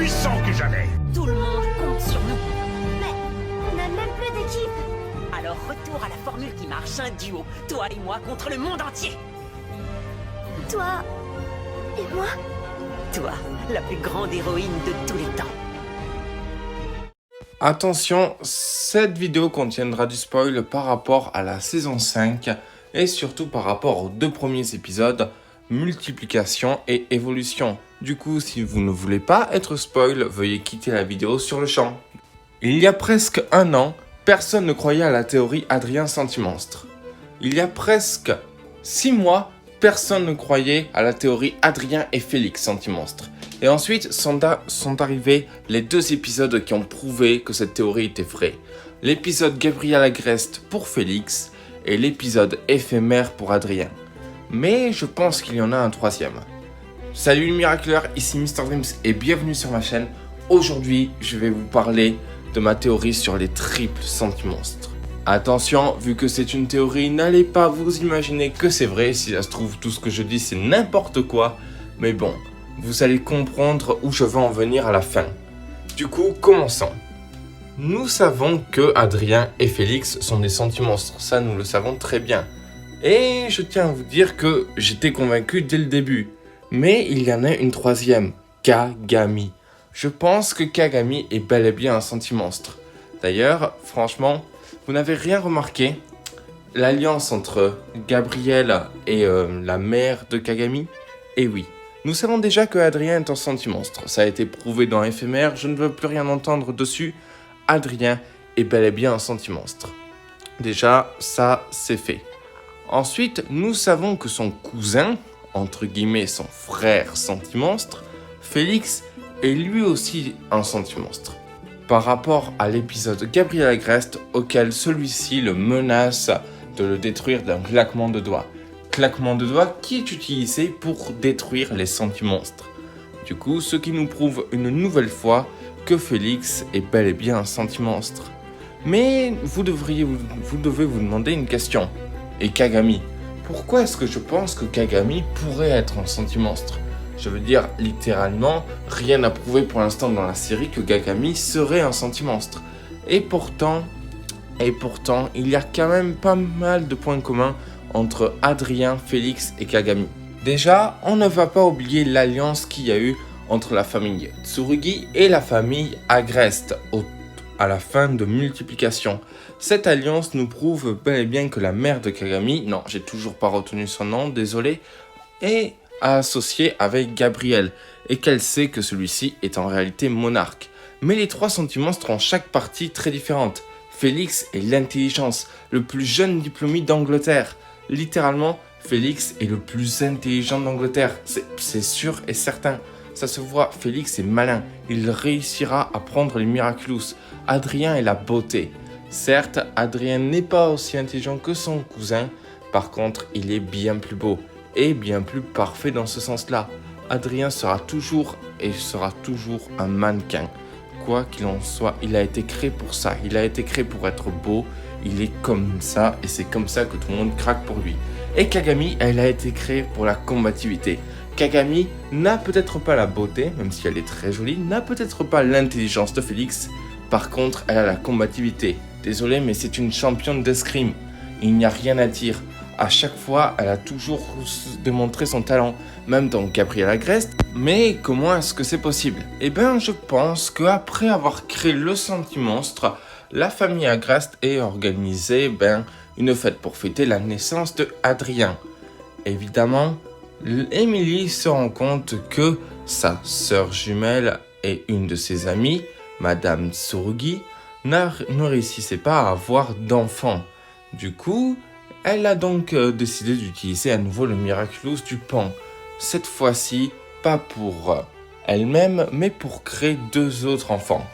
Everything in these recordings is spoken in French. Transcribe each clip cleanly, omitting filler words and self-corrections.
puissants que jamais. Tout le monde compte sur nous. Mais on n'a même plus d'équipe. Alors retour à la formule qui marche, un duo, toi et moi contre le monde entier. Toi et moi. Toi, la plus grande héroïne de tous les temps. Attention, cette vidéo contiendra du spoil par rapport à la saison 5 et surtout par rapport aux 2 premiers épisodes, multiplication et évolution. Du coup, si vous ne voulez pas être spoil, veuillez quitter la vidéo sur le champ. Il y a presque un an, personne ne croyait à la théorie Adrien Sentimonstre. Il y a presque 6 mois, personne ne croyait à la théorie Adrien et Félix Sentimonstre. Et ensuite sont arrivés les 2 épisodes qui ont prouvé que cette théorie était vraie. L'épisode Gabriel Agreste pour Félix et l'épisode éphémère pour Adrien. Mais je pense qu'il y en a un 3e. Salut les miracleurs, ici Mr Dreams et bienvenue sur ma chaîne. Aujourd'hui, je vais vous parler de ma théorie sur les triples sentimonstres. Attention, vu que c'est une théorie, n'allez pas vous imaginer que c'est vrai. Si ça se trouve, tout ce que je dis c'est n'importe quoi. Mais bon, vous allez comprendre où je veux en venir à la fin. Du coup, commençons. Nous savons que Adrien et Félix sont des sentimonstres, ça nous le savons très bien. Et je tiens à vous dire que j'étais convaincu dès le début. Mais il y en a une 3e, Kagami. Je pense que Kagami est bel et bien un sentimonstre. D'ailleurs, franchement, vous n'avez rien remarqué? L'alliance entre Gabriel et la mère de Kagami? Eh oui. Nous savons déjà que Adrien est un sentimonstre. Ça a été prouvé dans Éphémère, je ne veux plus rien entendre dessus. Adrien est bel et bien un sentimonstre. Déjà, ça, c'est fait. Ensuite, nous savons que son cousin, entre guillemets son frère sentimonstre, Félix, est lui aussi un sentimonstre. Par rapport à l'épisode Gabriel Agreste, auquel celui-ci le menace de le détruire d'un claquement de doigts. Claquement de doigts qui est utilisé pour détruire les sentimonstres. Du coup, ce qui nous prouve une nouvelle fois que Félix est bel et bien un sentimonstre. Mais vous devez vous demander une question. Et Kagami? Pourquoi est-ce que je pense que Kagami pourrait être un sentimonstre? Je veux dire, littéralement, rien n'a prouvé pour l'instant dans la série que Kagami serait un sentimonstre. Et pourtant, il y a quand même pas mal de points communs entre Adrien, Félix et Kagami. Déjà, on ne va pas oublier l'alliance qu'il y a eu entre la famille Tsurugi et la famille Agreste à la fin de multiplication. Cette alliance nous prouve bel et bien que la mère de Kagami, non, j'ai toujours pas retenu son nom, désolé, est associée avec Gabriel et qu'elle sait que celui-ci est en réalité monarque. Mais les 3 sentimonstres ont chaque partie très différente. Félix est l'intelligence, le plus jeune diplômé d'Angleterre. Littéralement, Félix est le plus intelligent d'Angleterre, c'est sûr et certain. Ça se voit, Félix est malin, il réussira à prendre les Miraculous. Adrien est la beauté. Certes, Adrien n'est pas aussi intelligent que son cousin, par contre, il est bien plus beau et bien plus parfait dans ce sens-là. Adrien sera toujours un mannequin. Quoi qu'il en soit, il a été créé pour ça, il a été créé pour être beau, il est comme ça et c'est comme ça que tout le monde craque pour lui. Et Kagami, elle a été créée pour la combativité. Kagami n'a peut-être pas la beauté, même si elle est très jolie, n'a peut-être pas l'intelligence de Félix, par contre, elle a la combativité. Désolé, mais c'est une championne d'escrime. Il n'y a rien à dire. À chaque fois, elle a toujours démontré son talent, même dans Gabriel Agreste. Mais comment est-ce que c'est possible? Eh bien, je pense qu'après avoir créé le sentimonstre, la famille Agreste a organisé une fête pour fêter la naissance de Adrien. Évidemment, Emily se rend compte que sa sœur jumelle et une de ses amies, Madame Tsurugi, ne réussissait pas à avoir d'enfant. Du coup, elle a donc décidé d'utiliser à nouveau le Miraculous du Pan. Cette fois-ci, pas pour elle-même, mais pour créer 2 autres enfants.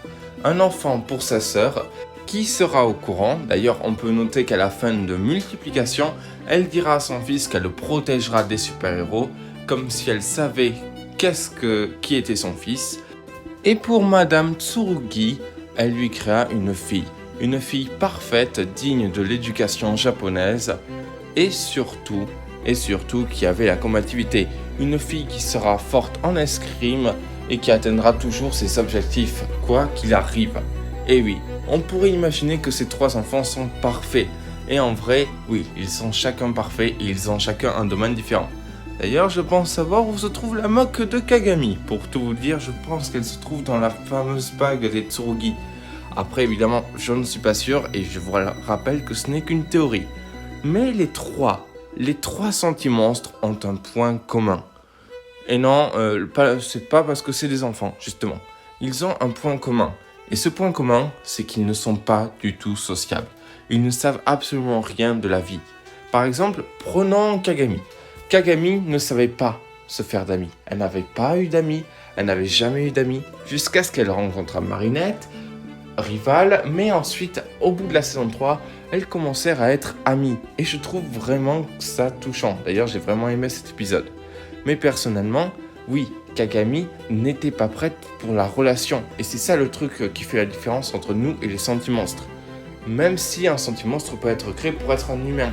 Un enfant pour sa sœur, qui sera au courant. D'ailleurs, on peut noter qu'à la fin de multiplication, elle dira à son fils qu'elle le protégera des super-héros, comme si elle savait qui était son fils. Et pour Madame Tsurugi, elle lui créa une fille parfaite, digne de l'éducation japonaise, et surtout qui avait la combativité. Une fille qui sera forte en escrime et qui atteindra toujours ses objectifs, quoi qu'il arrive. Et oui, on pourrait imaginer que ces 3 enfants sont parfaits. Et en vrai, oui, ils sont chacun parfaits et ils ont chacun un domaine différent. D'ailleurs, je pense savoir où se trouve la moque de Kagami. Pour tout vous dire, je pense qu'elle se trouve dans la fameuse bague des Tsurugi. Après, évidemment, je ne suis pas sûr et je vous rappelle que ce n'est qu'une théorie. Mais les trois sentimonstres ont un point commun. Et non, c'est pas parce que c'est des enfants, justement. Ils ont un point commun. Et ce point commun, c'est qu'ils ne sont pas du tout sociables. Ils ne savent absolument rien de la vie. Par exemple, prenons Kagami. Kagami ne savait pas se faire d'amis. Elle n'avait pas eu d'amis, elle n'avait jamais eu d'amis, jusqu'à ce qu'elle rencontre Marinette, rivale, mais ensuite, au bout de la saison 3, elles commencèrent à être amies. Et je trouve vraiment ça touchant. D'ailleurs, j'ai vraiment aimé cet épisode. Mais personnellement, oui, Kagami n'était pas prête pour la relation. Et c'est ça le truc qui fait la différence entre nous et les sentimonstres. Même si un sentimonstre peut être créé pour être un humain.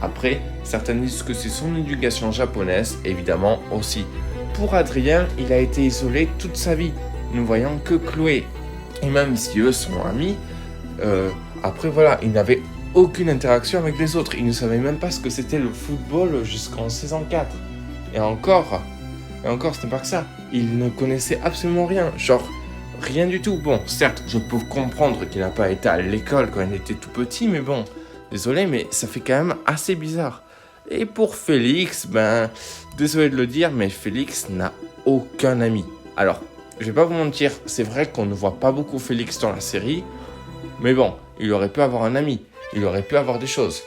Après, certains disent que c'est son éducation japonaise, évidemment aussi. Pour Adrien, il a été isolé toute sa vie, ne voyant que Chloé. Et même si eux sont amis, après voilà, il n'avait aucune interaction avec les autres. Il ne savait même pas ce que c'était le football jusqu'en saison 4. Et encore, ce n'est pas que ça. Il ne connaissait absolument rien, genre rien du tout. Bon, certes, je peux comprendre qu'il n'a pas été à l'école quand il était tout petit, mais bon, désolé, mais ça fait quand même assez bizarre. Et pour Félix, désolé de le dire, mais Félix n'a aucun ami. Alors, je vais pas vous mentir, c'est vrai qu'on ne voit pas beaucoup Félix dans la série, mais bon, il aurait pu avoir un ami, il aurait pu avoir des choses.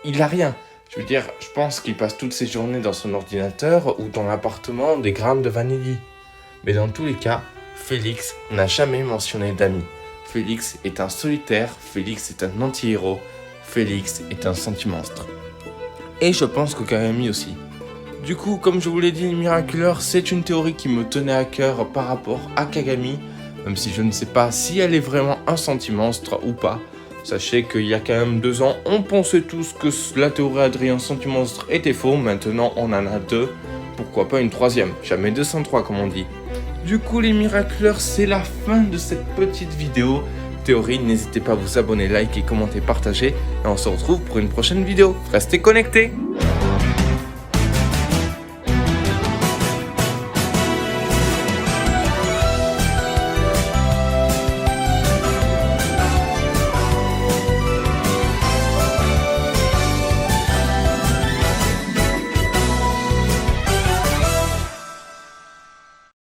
Il a rien. Je veux dire, je pense qu'il passe toutes ses journées dans son ordinateur ou dans l'appartement des grammes de vanille. Mais dans tous les cas, Félix n'a jamais mentionné d'amis. Félix est un solitaire, Félix est un anti-héros, Félix est un sentimonstre. Et je pense que Kagami aussi. Du coup, comme je vous l'ai dit, Miraculeur, c'est une théorie qui me tenait à cœur par rapport à Kagami, même si je ne sais pas si elle est vraiment un sentimonstre ou pas. Sachez qu'il y a quand même 2 ans, on pensait tous que la théorie Adrien Sentimonstre était faux. Maintenant, on en a 2. Pourquoi pas une 3e? Jamais 203 comme on dit. Du coup, les Miraculeurs, c'est la fin de cette petite vidéo. Théorie, n'hésitez pas à vous abonner, liker, commenter, partager. Et on se retrouve pour une prochaine vidéo. Restez connectés!